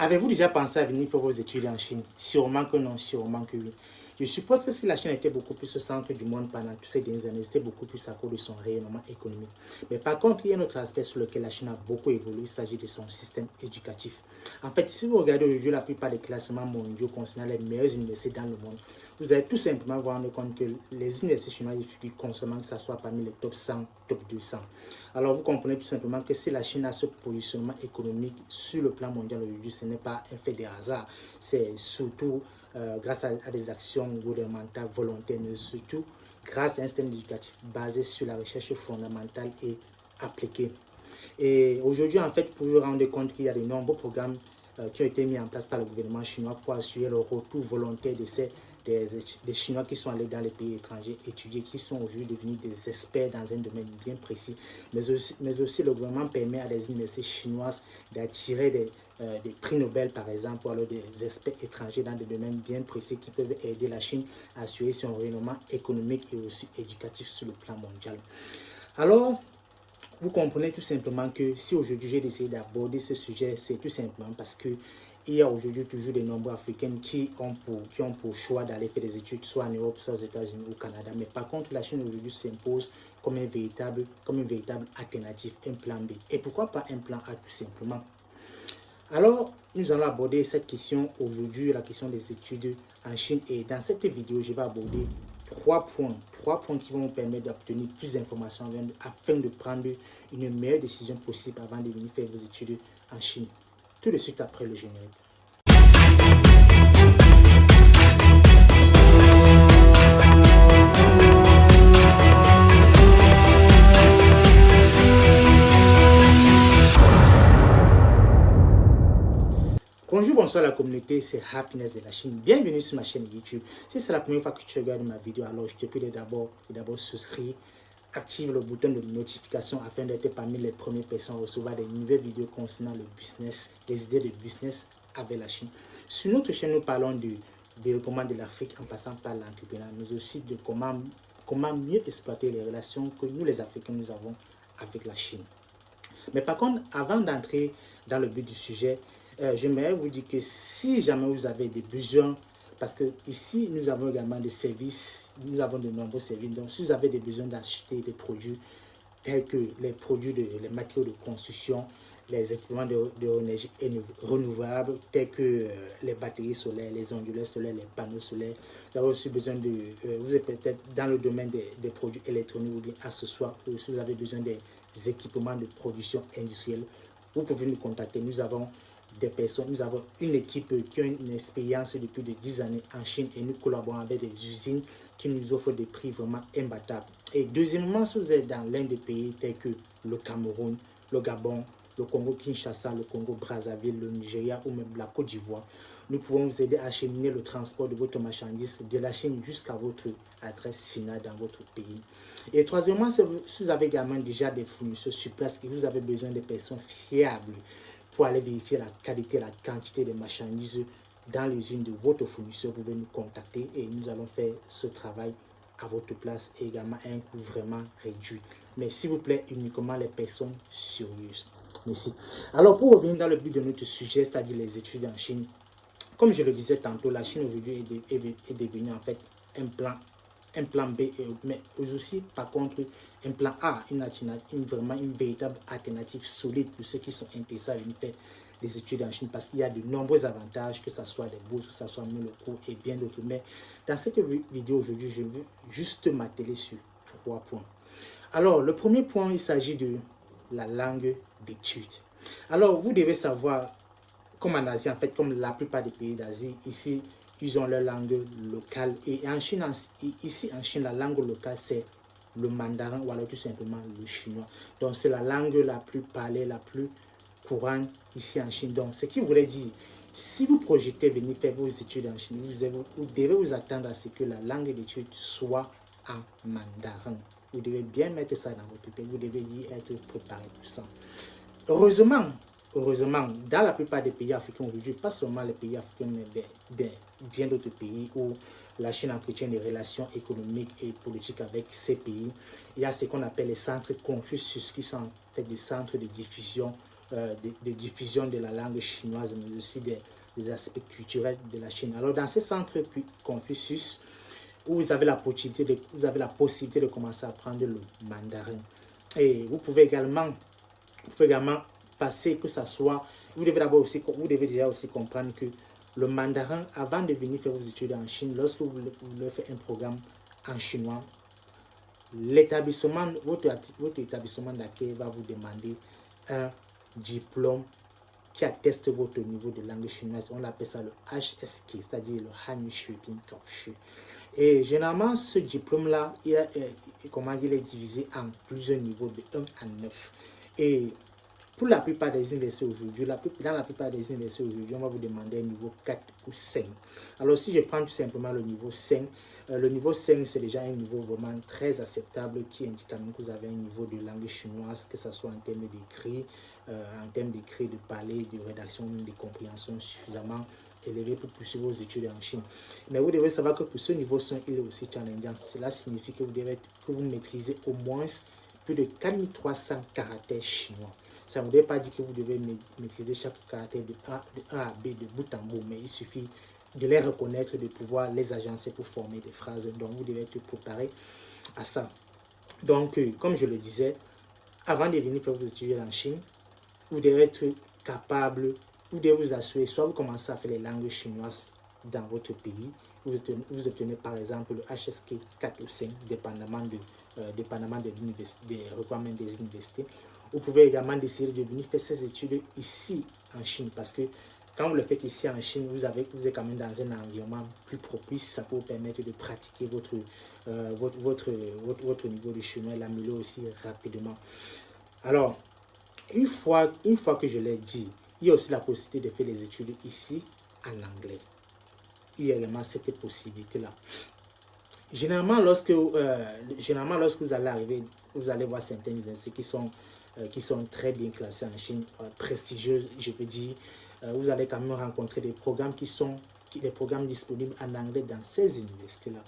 Avez-vous déjà pensé à venir faire vos études en Chine? Sûrement que non, sûrement que oui. Je suppose que si la Chine était beaucoup plus au centre du monde pendant toutes ces dernières années, c'était beaucoup plus à cause de son rayonnement économique. Mais par contre, il y a un autre aspect sur lequel la Chine a beaucoup évolué, il s'agit de son système éducatif. En fait, si vous regardez aujourd'hui la plupart des classements mondiaux concernant les meilleures universités dans le monde, vous allez tout simplement vous rendre compte que les universités chinoises figurent constamment que ça soit parmi les top 100, top 200. Alors vous comprenez tout simplement que si la Chine a ce positionnement économique sur le plan mondial aujourd'hui, ce n'est pas un fait de hasard. C'est surtout grâce à des actions gouvernementales volontaires, mais surtout grâce à un système éducatif basé sur la recherche fondamentale et appliquée. Et aujourd'hui, en fait, vous vous rendre compte qu'il y a de nombreux programmes qui ont été mis en place par le gouvernement chinois pour assurer le retour volontaire des Chinois qui sont allés dans les pays étrangers étudier, qui sont aujourd'hui devenus des experts dans un domaine bien précis. Mais aussi le gouvernement permet à des universités chinoises d'attirer des prix Nobel, par exemple, ou alors des experts étrangers dans des domaines bien précis qui peuvent aider la Chine à assurer son rayonnement économique et aussi éducatif sur le plan mondial. Alors, vous comprenez tout simplement que si aujourd'hui j'ai décidé d'aborder ce sujet, c'est tout simplement parce que il y a aujourd'hui toujours de nombreux Africains qui ont pour choix d'aller faire des études, soit en Europe, soit aux États-Unis ou au Canada. Mais par contre, la Chine aujourd'hui s'impose comme une véritable alternative, un plan B. Et pourquoi pas un plan A tout simplement? Alors, nous allons aborder cette question aujourd'hui, la question des études en Chine. Et dans cette vidéo, je vais aborder trois points qui vont vous permettre d'obtenir plus d'informations afin de prendre une meilleure décision possible avant de venir faire vos études en Chine. Tout de suite après le générique. Bonjour, bonsoir la communauté, c'est Happiness de la Chine. Bienvenue sur ma chaîne YouTube. Si c'est la première fois que tu regardes ma vidéo, alors je te prie d'abord souscrire, active le bouton de notification afin d'être parmi les premières personnes à recevoir des nouvelles vidéos concernant le business, les idées de business avec la Chine. Sur notre chaîne, nous parlons du développement de l'Afrique en passant par l'entrepreneuriat, mais aussi de comment mieux exploiter les relations que nous les Africains nous avons avec la Chine. Mais par contre, avant d'entrer dans le but du sujet, j'aimerais vous dire que si jamais vous avez des besoins, parce que ici nous avons également des services, nous avons de nombreux services, donc si vous avez des besoins d'acheter des produits tels que les matériaux de construction, les équipements d'énergie renouvelable, tels que les batteries solaires, les onduleurs solaires, les panneaux solaires. Vous avez aussi besoin vous êtes peut-être dans le domaine des produits électroniques ou bien accessoires, ou si vous avez besoin des équipements de production industrielle, vous pouvez nous contacter. Nous avons une équipe qui a une expérience depuis de 10 années en Chine et nous collaborons avec des usines qui nous offrent des prix vraiment imbattables. Et deuxièmement, si vous êtes dans l'un des pays tels que le Cameroun, le Gabon, le Congo-Kinshasa, le Congo-Brazzaville, le Nigeria ou même la Côte d'Ivoire, nous pouvons vous aider à acheminer le transport de votre marchandise de la Chine jusqu'à votre adresse finale dans votre pays. Et troisièmement, si vous avez également déjà des fournisseurs sur place et vous avez besoin de personnes fiables pour aller vérifier la qualité, la quantité de marchandises dans l'usine de votre fournisseur, vous pouvez nous contacter et nous allons faire ce travail à votre place et également à un coût vraiment réduit. Mais s'il vous plaît, uniquement les personnes sérieuses. Merci. Alors, pour revenir dans le but de notre sujet, c'est-à-dire les études en Chine, comme je le disais tantôt, la Chine aujourd'hui est devenue en fait un plan B, mais aussi par contre un plan A, vraiment une véritable alternative solide pour ceux qui sont intéressés à venir faire des études en Chine parce qu'il y a de nombreux avantages, que ce soit des bourses, que ce soit même le cours et bien d'autres. Mais dans cette vidéo aujourd'hui, je veux juste m'atteler sur trois points. Alors, le premier point, il s'agit de la langue d'études. Alors, vous devez savoir, comme en Asie, en fait, comme la plupart des pays d'Asie, ici, ils ont leur langue locale. Et en Chine, ici en Chine, la langue locale, c'est le mandarin ou alors tout simplement le chinois. Donc, c'est la langue la plus parlée, la plus courante ici en Chine. Donc, ce qui voulait dire, si vous projetez venir faire vos études en Chine, vous devez vous attendre à ce que la langue d'études soit en mandarin. Vous devez bien mettre ça dans votre tête. Vous devez y être préparé pour ça. Heureusement, dans la plupart des pays africains aujourd'hui, pas seulement les pays africains, mais bien d'autres pays où la Chine entretient des relations économiques et politiques avec ces pays, il y a ce qu'on appelle les centres Confucius, qui sont en fait des centres de diffusion de diffusion de la langue chinoise, mais aussi des aspects culturels de la Chine. Alors, dans ces centres Confucius, où vous avez la possibilité de commencer à apprendre le mandarin. Et vous pouvez également passer, que ça soit, vous devez déjà aussi comprendre que le mandarin, avant de venir faire vos études en Chine, lorsque vous voulez faire un programme en chinois, votre établissement d'accueil va vous demander un diplôme qui atteste votre niveau de langue chinoise. On appelle ça le HSK, c'est-à-dire le Han Shui Ping Kao Shu. Et généralement, ce diplôme-là, il est divisé en plusieurs niveaux de 1 à 9. Et pour la plupart des universités aujourd'hui, dans la plupart des universités aujourd'hui, on va vous demander un niveau 4 ou 5. Alors, si je prends tout simplement le niveau 5 c'est déjà un niveau vraiment très acceptable qui indique quand même que vous avez un niveau de langue chinoise, que ce soit en termes d'écrit, de parler, de rédaction, de compréhension suffisamment élevé pour poursuivre vos études en Chine. Mais vous devez savoir que pour ce niveau 5, il est aussi challengeant. Cela signifie que vous maîtrisez au moins plus de 4300 caractères chinois. Ça ne veut pas dire que vous devez maîtriser chaque caractère de A à B, de bout en bout, mais il suffit de les reconnaître, de pouvoir les agencer pour former des phrases. Donc, vous devez être préparé à ça. Donc, comme je le disais, avant de venir faire vos études en Chine, vous devez être capable, vous devez vous assurer, soit vous commencez à faire les langues chinoises dans votre pays, vous obtenez par exemple le HSK 4 ou 5, dépendamment des requirements des universités. Vous pouvez également décider de venir faire ces études ici en Chine, parce que quand vous le faites ici en Chine, vous êtes quand même dans un environnement plus propice. Ça peut vous permettre de pratiquer votre niveau de chinois, l'améliorer aussi rapidement. Alors, une fois que je l'ai dit, il y a aussi la possibilité de faire les études ici en anglais. Il y a également cette possibilité-là. Généralement, lorsque vous allez arriver, vous allez voir certaines universités qui sont très bien classées en Chine, prestigieuses, je veux dire. Vous allez quand même rencontrer des programmes des programmes disponibles en anglais dans ces universités-là.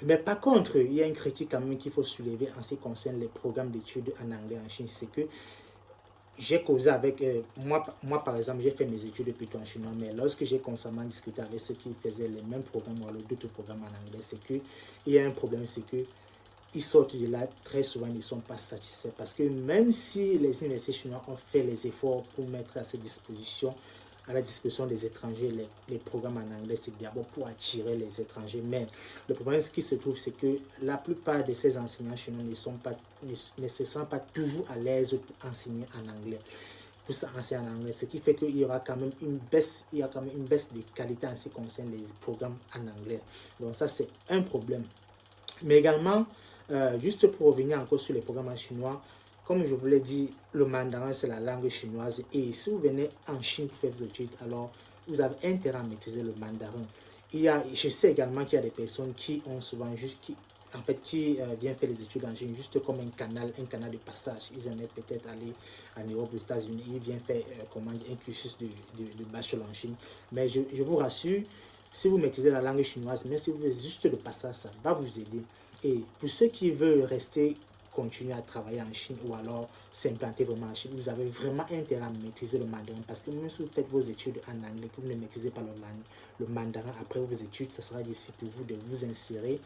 Mais par contre, il y a une critique quand même qu'il faut soulever en ce qui concerne les programmes d'études en anglais en Chine, c'est que j'ai causé avec moi par exemple, j'ai fait mes études plutôt en chinois, mais lorsque j'ai constamment discuté avec ceux qui faisaient les mêmes programmes ou alors d'autres programmes en anglais, c'est que il y a un problème, c'est que ils sortent de là, très souvent ils ne sont pas satisfaits, parce que même si les universités chinois ont fait les efforts pour mettre à la disposition des étrangers les programmes en anglais, c'est d'abord pour attirer les étrangers. Mais le problème qui se trouve, c'est que la plupart de ces enseignants chinois ne se sentent pas toujours à l'aise pour enseigner en anglais. Pour enseigner en anglais, ce qui fait qu'il y aura quand même une baisse, de qualité en ce qui concerne les programmes en anglais. Donc ça, c'est un problème. Mais également, juste pour revenir encore sur les programmes en chinois, comme je vous l'ai dit, le mandarin, c'est la langue chinoise. Et si vous venez en Chine pour faire vos études, alors vous avez intérêt à maîtriser le mandarin. Je sais également qu'il y a des personnes qui ont souvent qui viennent faire les études en Chine juste comme un canal de passage. Ils aimeraient peut-être aller en Europe, aux États-Unis. Ils viennent faire un cursus de bachelor en Chine. Mais je vous rassure, si vous maîtrisez la langue chinoise, même si vous faites juste le passage, ça va vous aider. Et pour ceux qui veulent continuer à travailler en Chine ou alors s'implanter vraiment en Chine, vous avez vraiment intérêt à maîtriser le mandarin, parce que même si vous faites vos études en anglais, que vous ne maîtrisez pas le mandarin après vos études, ça sera difficile pour vous de vous insérer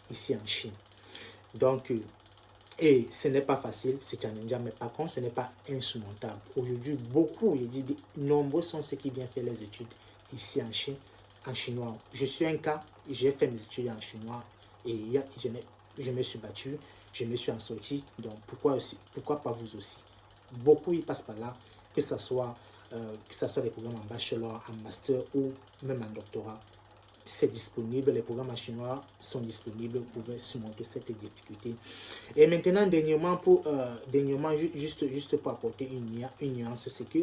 ici en Chine. Donc, et ce n'est pas facile, c'est challengeant, mais par contre, ce n'est pas insurmontable. Aujourd'hui, nombreux sont ceux qui viennent faire les études ici en Chine, en chinois. Je suis un cas, j'ai fait mes études en chinois et je me suis battu, je me suis en sorti. Donc, pourquoi pas vous aussi? Beaucoup y passent par là, que ce soit des programmes en bachelor, en master ou même en doctorat. C'est disponible, les programmes en chinois sont disponibles, vous pouvez surmonter cette difficulté. Et maintenant, dernièrement juste pour apporter une nuance, c'est que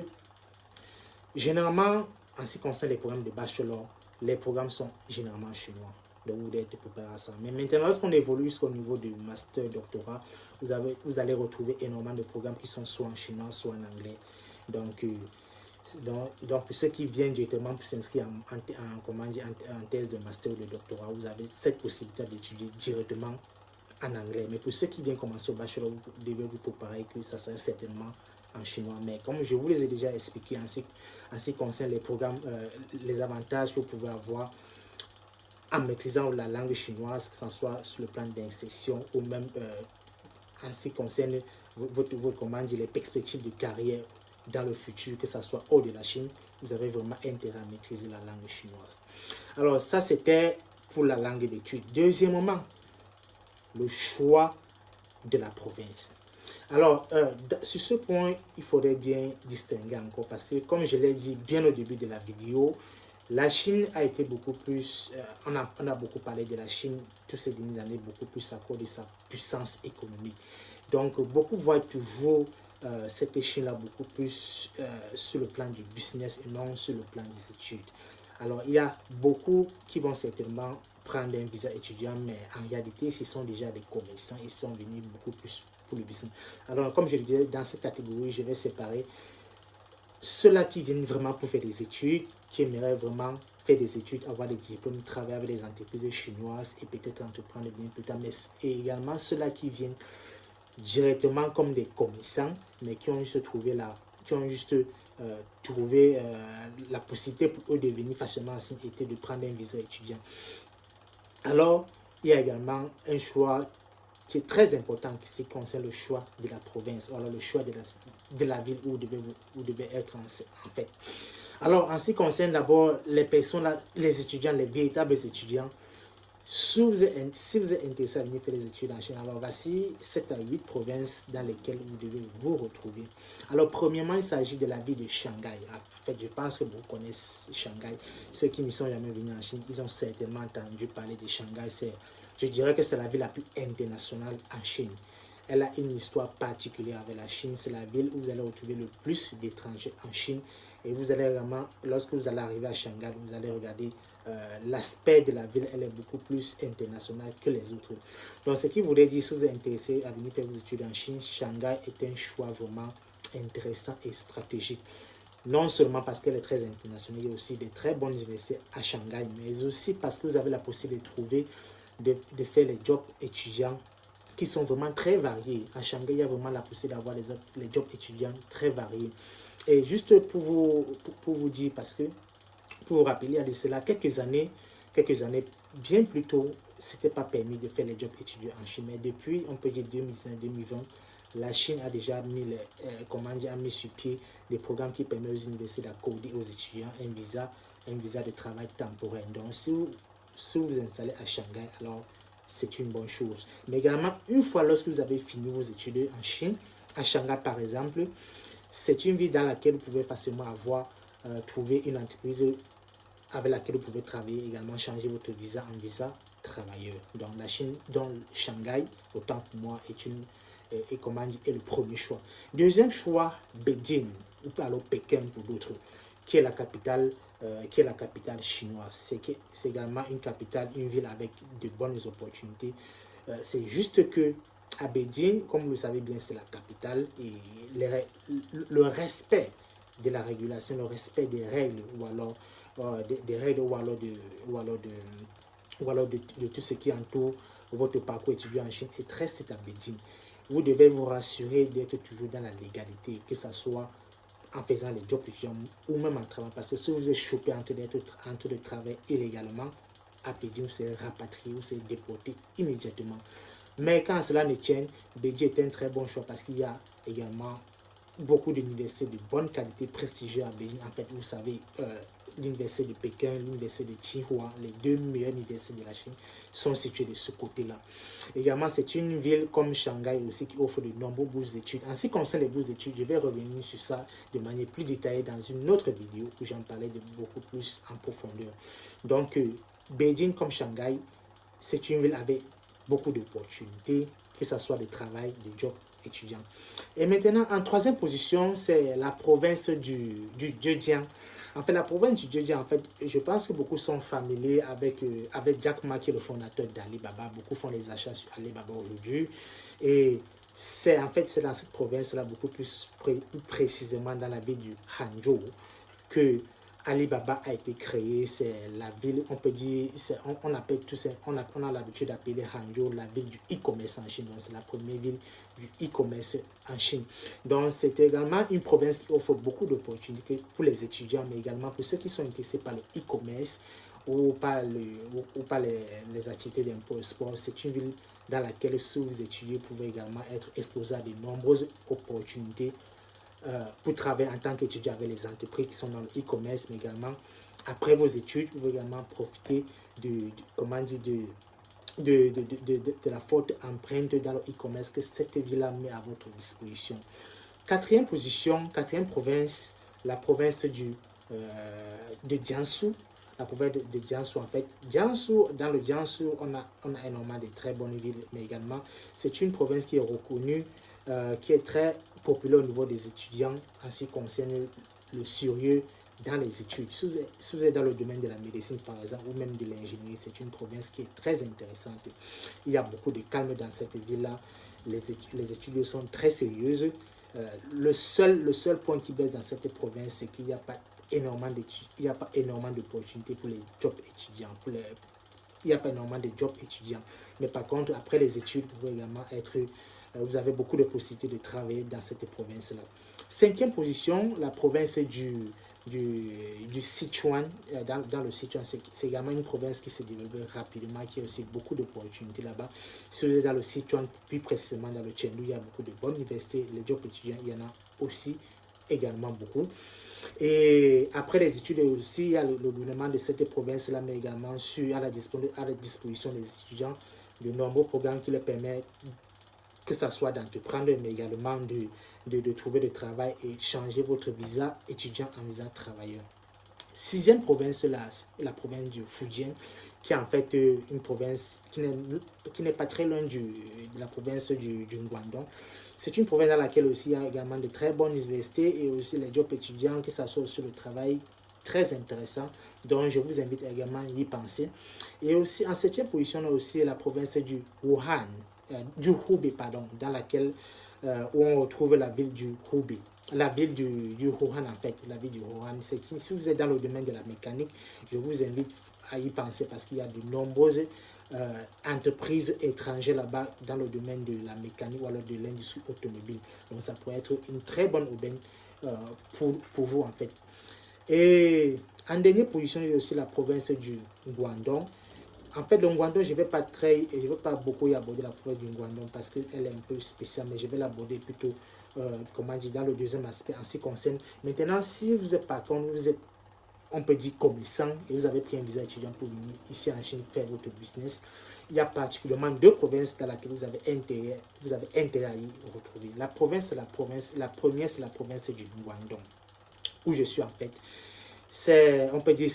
généralement, en ce qui concerne les programmes de bachelor, les programmes sont généralement chinois. Donc, vous devez être préparé à ça. Mais maintenant, lorsqu'on évolue jusqu'au niveau du master, doctorat, vous allez retrouver énormément de programmes qui sont soit en chinois, soit en anglais. Donc, pour ceux qui viennent directement pour s'inscrire en thèse de master ou de doctorat, vous avez cette possibilité d'étudier directement en anglais. Mais pour ceux qui viennent commencer au bachelor, vous devez vous préparer que ça sera certainement en chinois. Mais comme je vous les ai déjà expliqué en ce qui concerne les programmes, les avantages que vous pouvez avoir en maîtrisant la langue chinoise, que ce soit sur le plan d'insertion ou même en ce qui concerne les perspectives de carrière dans le futur, que ce soit hors de la Chine, vous avez vraiment intérêt à maîtriser la langue chinoise. Alors ça, c'était pour la langue d'études. Deuxièmement, le choix de la province. Alors, sur ce point, il faudrait bien distinguer encore parce que, comme je l'ai dit bien au début de la vidéo, la Chine a été beaucoup plus, on a beaucoup parlé de la Chine toutes ces dernières années, beaucoup plus à cause de sa puissance économique. Donc, beaucoup voient toujours cette Chine-là beaucoup plus sur le plan du business et non sur le plan des études. Alors, il y a beaucoup qui vont certainement prendre un visa étudiant, mais en réalité, ce sont déjà des commerçants, ils sont venus beaucoup plus pour le business. Alors, comme je le disais, dans cette catégorie, je vais séparer ceux-là qui viennent vraiment pour faire des études, qui aimeraient vraiment faire des études, avoir des diplômes, travailler avec des entreprises chinoises et peut-être entreprendre bien plus tard, mais également ceux-là qui viennent directement comme des commerçants, mais qui ont juste trouvé la possibilité pour eux de venir facilement en Chine était de prendre un visa étudiant. Alors, il y a également un choix qui est très important, qui concerne le choix de la province, alors le choix de la ville où vous devez être en fait. Alors, en ce qui concerne d'abord les personnes, les étudiants, les véritables étudiants, si vous êtes intéressé à venir faire des études en Chine, alors voici 7 à 8 provinces dans lesquelles vous devez vous retrouver. Alors, premièrement, il s'agit de la ville de Shanghai. En fait, je pense que vous connaissez Shanghai. Ceux qui ne sont jamais venus en Chine, ils ont certainement entendu parler de Shanghai. Je dirais que c'est la ville la plus internationale en Chine. Elle a une histoire particulière avec la Chine. C'est la ville où vous allez retrouver le plus d'étrangers en Chine. Et vous allez vraiment, lorsque vous allez arriver à Shanghai, vous allez regarder l'aspect de la ville, elle est beaucoup plus internationale que les autres. Donc, ce qui voudrait dire, si vous êtes intéressé à venir faire vos études en Chine, Shanghai est un choix vraiment intéressant et stratégique. Non seulement parce qu'elle est très internationale, il y a aussi de très bonnes universités à Shanghai, mais aussi parce que vous avez la possibilité de trouver, de faire les jobs étudiants qui sont vraiment très variés. À Shanghai, il y a vraiment la possibilité d'avoir les jobs étudiants très variés. Et juste pour vous dire, parce que pour vous rappeler, il y a de cela quelques années bien plus tôt, ce n'était pas permis de faire les jobs étudiants en Chine. Mais depuis, on peut dire 2015-2020, la Chine a déjà mis, a mis sur pied des programmes qui permettent aux universités d'accorder aux étudiants un visa de travail temporaire. Donc, si vous installez à Shanghai, alors c'est une bonne chose. Mais également, une fois lorsque vous avez fini vos études en Chine, à Shanghai par exemple, c'est une ville dans laquelle vous pouvez facilement trouver une entreprise avec laquelle vous pouvez travailler, également changer votre visa en visa travailleur. Donc la Chine, donc Shanghai, autant pour moi, est le premier choix. Deuxième choix, Beijing, ou alors Pékin pour d'autres, qui est la capitale chinoise. C'est également une capitale, une ville avec de bonnes opportunités. C'est juste que à Beijing, comme vous le savez bien, c'est la capitale et le respect de la régulation, le respect des règles ou alors des règles ou alors de tout ce qui entoure votre parcours étudiant en Chine est très strict à Beijing. Vous devez vous rassurer d'être toujours dans la légalité, que ce soit en faisant les jobs étudiants ou même en travaillant. Parce que si vous êtes chopé en train de travailler illégalement, à Beijing, vous serez rapatrié, vous serez déporté immédiatement. Mais quand cela ne tient, Beijing est un très bon choix parce qu'il y a également beaucoup d'universités de bonne qualité prestigieuses à Beijing. En fait, vous savez, l'université de Pékin, l'université de Tsinghua, les deux meilleures universités de la Chine sont situées de ce côté-là. Également, c'est une ville comme Shanghai aussi qui offre de nombreux bourses d'études. En ce qui concerne les bourses d'études, je vais revenir sur ça de manière plus détaillée dans une autre vidéo où j'en parlais de beaucoup plus en profondeur. Donc, Beijing comme Shanghai, c'est une ville avec beaucoup d'opportunités, que ce soit de travail, de job étudiant. Et maintenant, en troisième position, c'est la province du Zhejiang. En fait, la province du Zhejiang, en fait, je pense que beaucoup sont familiers avec Jack Ma, qui est le fondateur d'Alibaba. Beaucoup font les achats sur Alibaba aujourd'hui. Et c'est dans cette province-là, beaucoup plus précisément dans la ville du Hangzhou, que Alibaba a été créé, c'est la ville, on peut dire, on appelle tout ça, on a l'habitude d'appeler Hangzhou la ville du e-commerce en Chine. Donc c'est la première ville du e-commerce en Chine. Donc c'est également une province qui offre beaucoup d'opportunités pour les étudiants, mais également pour ceux qui sont intéressés par le e-commerce ou par les activités d'import-export. C'est une ville dans laquelle, si vous étudiez, vous pouvez également être exposé à de nombreuses opportunités pour travailler en tant qu'étudiant avec les entreprises qui sont dans le e-commerce, mais également après vos études, vous pouvez également profiter de la forte empreinte dans le e-commerce que cette ville-là met à votre disposition. Quatrième position, quatrième province, la province de Jiangsu. La province de Jiangsu, en fait. Dans le Jiangsu, on a énormément de très bonnes villes, mais également, c'est une province qui est reconnue, qui est très populaire au niveau des étudiants en ce qui concerne le sérieux dans les études. Si vous êtes dans le domaine de la médecine, par exemple, ou même de l'ingénierie, c'est une province qui est très intéressante. Il y a beaucoup de calme dans cette ville-là. Les études sont très sérieuses. Le seul point qui baisse dans cette province, c'est qu'il n'y a pas énormément d'opportunités pour les jobs étudiants. Il n'y a pas énormément de jobs étudiants. Mais par contre, après les études, vous pouvez également vous avez beaucoup de possibilités de travailler dans cette province-là. Cinquième position, la province du Sichuan. Dans le Sichuan, c'est également une province qui se développe rapidement, qui a aussi beaucoup d'opportunités là-bas. Si vous êtes dans le Sichuan, plus précisément dans le Chengdu, il y a beaucoup de bonnes universités. Les jobs étudiants, il y en a aussi également beaucoup. Et après les études aussi, il y a le gouvernement de cette province-là, mais également à la disposition des étudiants de nombreux programmes qui leur permettent, que ce soit d'entreprendre, mais également de trouver du travail et changer votre visa étudiant en visa travailleur. Sixième province, la province du Fujian, qui est en fait une province qui n'est pas très loin de la province du Guangdong. C'est une province dans laquelle aussi il y a également de très bonnes universités et aussi les jobs étudiants, que ce soit sur le travail, très intéressant. Donc je vous invite également à y penser. Et aussi en septième position, on a aussi la province du Wuhan, du Hubei, pardon, dans laquelle où on retrouve la ville du Hubei. La ville du Wuhan, en fait, la ville du Wuhan, si vous êtes dans le domaine de la mécanique, je vous invite à y penser parce qu'il y a de nombreuses entreprises étrangères là-bas dans le domaine de la mécanique ou alors de l'industrie automobile. Donc ça pourrait être une très bonne aubaine pour vous, en fait. Et en dernière position, il y a aussi la province du Guangdong. En fait, le Guangdong, je ne vais pas beaucoup y aborder la province du Guangdong parce qu'elle est un peu spéciale, mais je vais l'aborder plutôt, dans le deuxième aspect en ce qui concerne. Maintenant, si vous êtes par contre, on peut dire commerçant et vous avez pris un visa étudiant pour venir ici en Chine faire votre business, il y a particulièrement deux provinces dans lesquelles vous avez intérêt à y retrouver. La première, c'est la province du Guangdong, où je suis en fait. On peut dire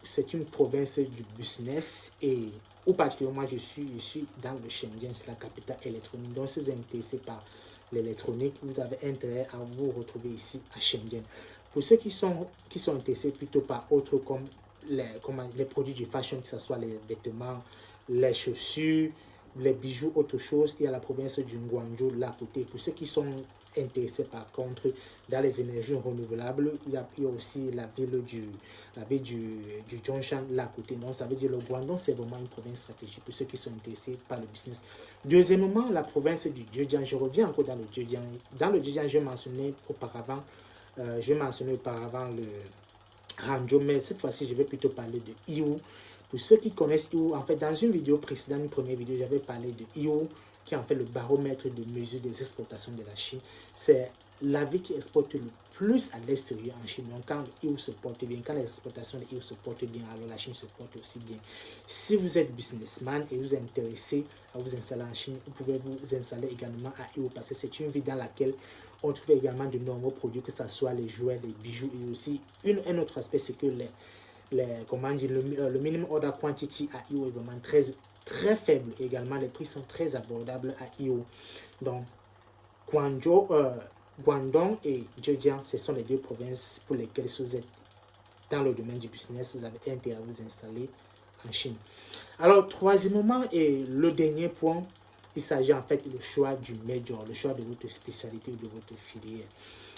c'est une province du business et où particulièrement je suis dans le Shenzhen, c'est la capitale électronique. Donc si vous êtes intéressé par l'électronique, vous avez intérêt à vous retrouver ici à Shenzhen. Pour ceux qui sont intéressés plutôt par autres comme les produits du fashion, que ce soit les vêtements, les chaussures, les bijoux, autre chose, il y a la province du Guangzhou là à côté. Pour ceux qui sont intéressés par contre dans les énergies renouvelables, il y a aussi la ville du Zhongshan là à côté. Donc ça veut dire le Guangdong, c'est vraiment une province stratégique pour ceux qui sont intéressés par le business. Deuxièmement, la province du Zhejiang. Je reviens encore dans le Zhejiang. Dans le Zhejiang, j'ai mentionné auparavant le Hangzhou, mais cette fois-ci, je vais plutôt parler de Yiwu. Pour ceux qui connaissent Yiwu, en fait, dans une vidéo précédente, une première vidéo, j'avais parlé de Yiwu, qui est en fait le baromètre de mesure des exportations de la Chine. C'est la ville qui exporte le plus à l'extérieur en Chine. Donc, quand Yiwu se porte bien, quand les exportations de Yiwu se portent bien, alors la Chine se porte aussi bien. Si vous êtes businessman et vous êtes intéressé à vous installer en Chine, vous pouvez vous installer également à Yiwu parce que c'est une ville dans laquelle on trouve également de nombreux produits, que ce soit les jouets, les bijoux et aussi un autre aspect, c'est que le minimum order quantity à Yiwu est vraiment très faible. Également, les prix sont très abordables à Yiwu. Donc, Guangdong et Zhejiang, ce sont les deux provinces pour lesquelles, si vous êtes dans le domaine du business, vous avez intérêt à vous installer en Chine. Alors, troisièmement, et le dernier point, il s'agit en fait du choix du major, le choix de votre spécialité ou de votre filière.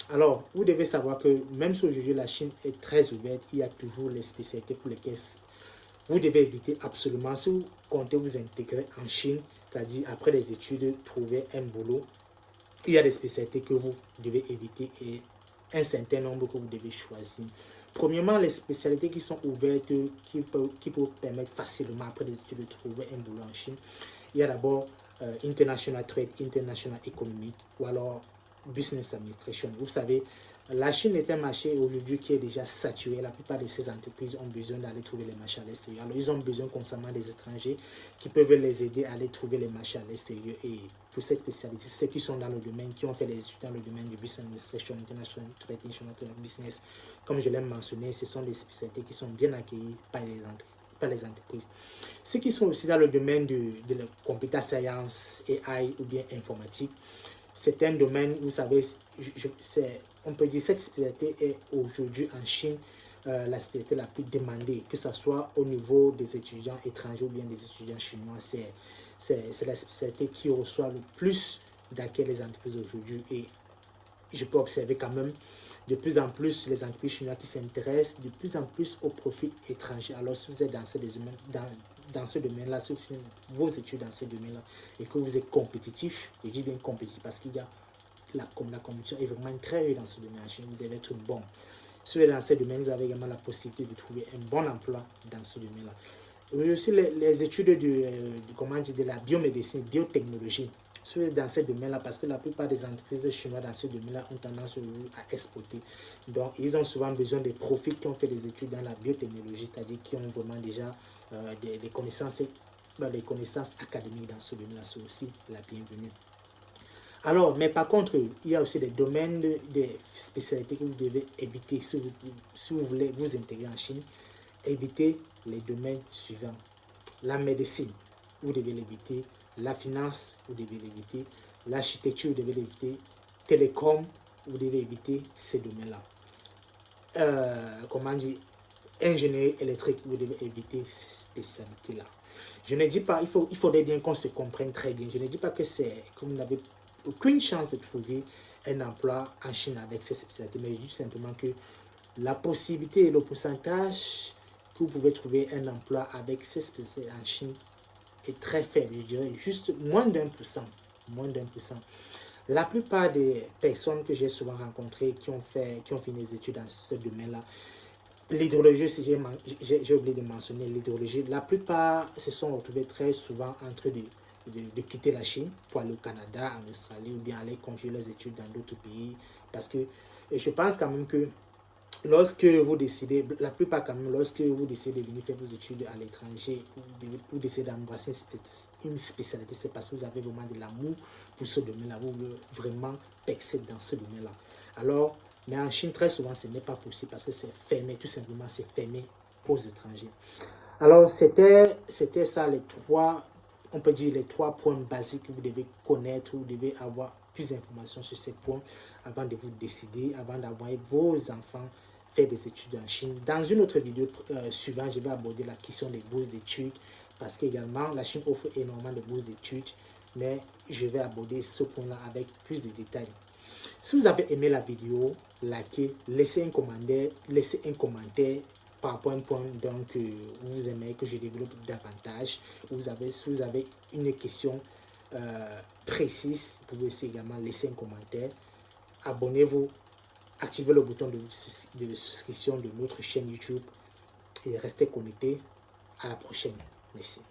Alors, vous devez savoir que même si aujourd'hui la Chine est très ouverte, il y a toujours les spécialités pour lesquelles vous devez éviter absolument. Si vous comptez vous intégrer en Chine, c'est-à-dire après les études, trouver un boulot, il y a des spécialités que vous devez éviter et un certain nombre que vous devez choisir. Premièrement, les spécialités qui sont ouvertes, qui peuvent permettre facilement après les études de trouver un boulot en Chine. Il y a d'abord International Trade, International Economic ou alors Business Administration. Vous savez, la Chine est un marché aujourd'hui qui est déjà saturé. La plupart de ces entreprises ont besoin d'aller trouver les marchés à l'extérieur. Alors, ils ont besoin constamment des étrangers qui peuvent les aider à aller trouver les marchés à l'extérieur. Et pour cette spécialité, ceux qui sont dans le domaine, qui ont fait les études dans le domaine du Business Administration, International Trade, International Business, comme je l'ai mentionné, ce sont des spécialités qui sont bien accueillies par les entreprises. Ceux qui sont aussi dans le domaine de la computer science, AI ou bien informatique, c'est un domaine, vous savez, on peut dire que cette spécialité est aujourd'hui en Chine la spécialité la plus demandée, que ce soit au niveau des étudiants étrangers ou bien des étudiants chinois. C'est la spécialité qui reçoit le plus d'accueil des entreprises aujourd'hui. Et je peux observer quand même de plus en plus les entreprises chinoises qui s'intéressent de plus en plus aux profils étrangers. Alors, si vous êtes dans ce domaine-là, si vous faites vos études dans ce domaine-là et que vous êtes compétitif, je dis bien compétitif parce qu'il y a la compétition est vraiment très haute dans ce domaine en Chine, vous devez être bon. Si vous êtes dans ce domaine, vous avez également la possibilité de trouver un bon emploi dans ce domaine-là. Il y a aussi les études de la biomédecine, biotechnologie. Dans ce domaine-là, parce que la plupart des entreprises chinoises dans ce domaine-là ont tendance à exporter. Donc, ils ont souvent besoin des profils qui ont fait des études dans la biotechnologie, c'est-à-dire qui ont vraiment déjà des connaissances académiques dans ce domaine-là. C'est aussi la bienvenue. Alors, mais par contre, il y a aussi des domaines, des spécialités que vous devez éviter si vous voulez vous intégrer en Chine. Évitez les domaines suivants. La médecine, vous devez l'éviter. La finance, vous devez l'éviter. L'architecture, vous devez l'éviter. Télécom, vous devez éviter ces domaines-là. Comment dire, ingénierie électrique, vous devez éviter ces spécialités-là. Je ne dis pas, il faudrait bien qu'on se comprenne très bien. Je ne dis pas que vous n'avez aucune chance de trouver un emploi en Chine avec ces spécialités, mais je dis simplement que la possibilité et le pourcentage que vous pouvez trouver un emploi avec ces spécialités en Chine est très faible, je dirais juste moins d'1%. Moins d'1%. La plupart des personnes que j'ai souvent rencontrées qui ont fini des études dans ce domaine-là, l'hydrologie, si j'ai oublié de mentionner l'hydrologie, la plupart se sont retrouvés très souvent en train de quitter la Chine pour aller au Canada, en Australie ou bien aller continuer leurs études dans d'autres pays. Parce que je pense quand même que lorsque vous décidez, la plupart quand même, lorsque vous décidez de venir faire vos études à l'étranger ou décidez d'embrasser une spécialité, c'est parce que vous avez vraiment de l'amour pour ce domaine-là, vous voulez vraiment percer dans ce domaine-là. Alors, mais en Chine, très souvent, ce n'est pas possible parce que c'est fermé, tout simplement, c'est fermé aux étrangers. Alors, c'était ça on peut dire les trois points basiques que vous devez connaître, vous devez avoir plus d'informations sur ces points avant de vous décider, avant d'envoyer vos enfants faire des études en Chine. Dans une autre vidéo suivante, je vais aborder la question des bourses d'études parce qu'également, la Chine offre énormément de bourses d'études, mais je vais aborder ce point-là avec plus de détails. Si vous avez aimé la vidéo, likez, laissez un commentaire par rapport à un point donc vous aimez que je développe davantage. Si vous avez une question précise, vous pouvez aussi également laisser un commentaire. Abonnez-vous, activez le bouton de souscription de notre chaîne YouTube et restez connectés. À la prochaine. Merci.